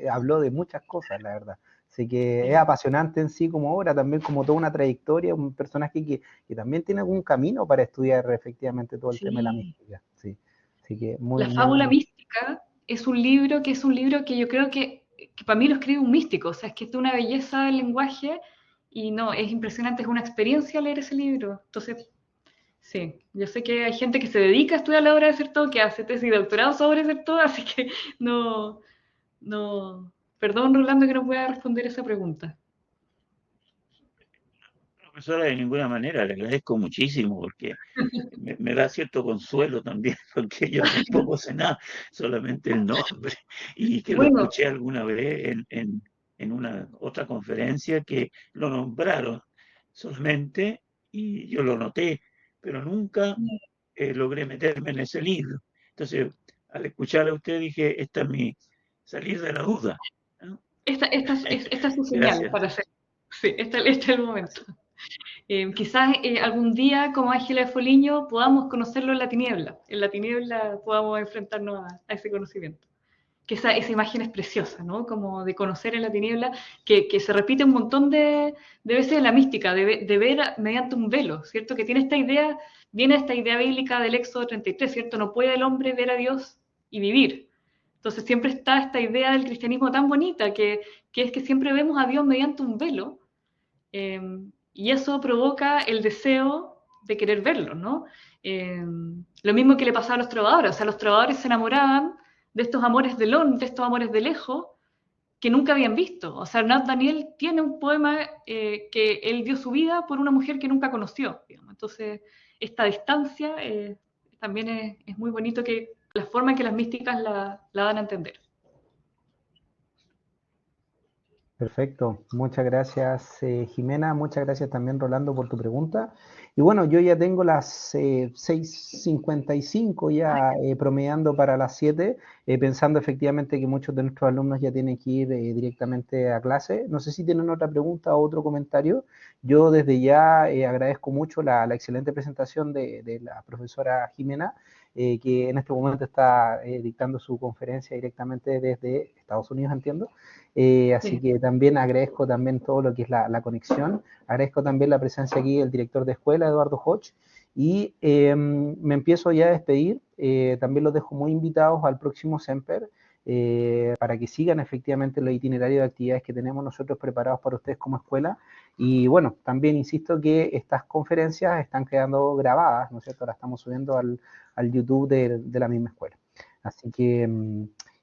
habló de muchas cosas, la verdad. Así que es apasionante en sí como obra, también como toda una trayectoria, un personaje que también tiene algún camino para estudiar efectivamente todo el tema de la Sí. mística. Sí. Así que muy, La fábula muy mística es un libro que yo creo que para mí lo escribe un místico. O sea, es que es de una belleza del lenguaje y no, es impresionante, es una experiencia leer ese libro. Entonces, sí, yo sé que hay gente que se dedica a estudiar la obra de Certeau, que hace tesis de doctorado sobre Certeau, así que no, no, perdón, Rolando, que no pueda responder esa pregunta. Profesora, de ninguna manera, le agradezco muchísimo porque me da cierto consuelo también, porque yo tampoco sé nada, solamente el nombre, y que lo Bueno, escuché alguna vez en una otra conferencia que lo nombraron solamente y yo lo noté, pero nunca logré meterme en ese libro. Entonces, al escucharle a usted dije, esta es mi salir de la duda, ¿no? esta es su señal Gracias. para hacer. Sí, este es el momento. Quizás algún día, como Ángela de Foliño, podamos conocerlo en la tiniebla. En la tiniebla podamos enfrentarnos a ese conocimiento. Que esa imagen es preciosa, ¿no? Como de conocer en la tiniebla, que se repite un montón de veces en la mística, de ver mediante un velo, ¿cierto? Que tiene esta idea, viene esta idea bíblica del Éxodo 33, ¿cierto? No puede el hombre ver a Dios y vivir. Entonces siempre está esta idea del cristianismo tan bonita, que es que siempre vemos a Dios mediante un velo, eh, y eso provoca el deseo de querer verlo, ¿no? Lo mismo que le pasaba a los trovadores, o sea, los trovadores se enamoraban de estos amores de estos amores de lejos, que nunca habían visto. O sea, Nat Daniel tiene un poema que él dio su vida por una mujer que nunca conoció. Digamos. Entonces, esta distancia también es muy bonito que la forma en que las místicas la dan a entender. Perfecto, muchas gracias Jimena, muchas gracias también Rolando por tu pregunta. Y bueno, yo ya tengo las 6:55 ya promediando para las 7, pensando efectivamente que muchos de nuestros alumnos ya tienen que ir directamente a clase. No sé si tienen otra pregunta o otro comentario. Yo desde ya agradezco mucho la excelente presentación de la profesora Jimena, que en este momento está dictando su conferencia directamente desde Estados Unidos, entiendo. Así Sí. que también agradezco también todo lo que es la conexión, agradezco también la presencia aquí del director de escuela, Eduardo Hodge, y me empiezo ya a despedir, también los dejo muy invitados al próximo Semper, para que sigan efectivamente los itinerarios de actividades que tenemos nosotros preparados para ustedes como escuela, y bueno, también insisto que estas conferencias están quedando grabadas, ¿no es cierto? Las estamos subiendo al YouTube de la misma escuela. Así que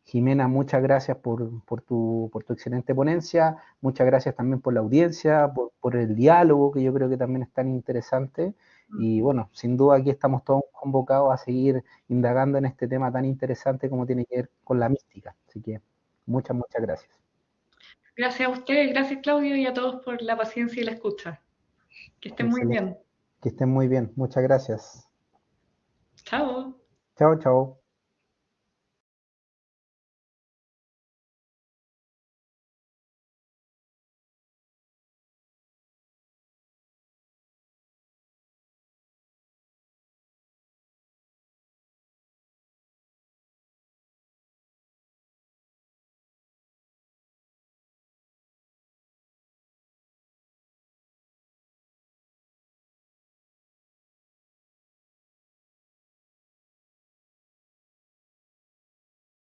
Jimena, muchas gracias por tu excelente ponencia, muchas gracias también por la audiencia, por el diálogo, que yo creo que también es tan interesante. Y bueno, sin duda aquí estamos todos convocados a seguir indagando en este tema tan interesante como tiene que ver con la mística. Así que muchas, muchas gracias. Gracias a ustedes, gracias Claudio y a todos por la paciencia y la escucha. Que estén muy Excelente. bien. Que estén muy bien. Muchas gracias. Chao. Chao, chao.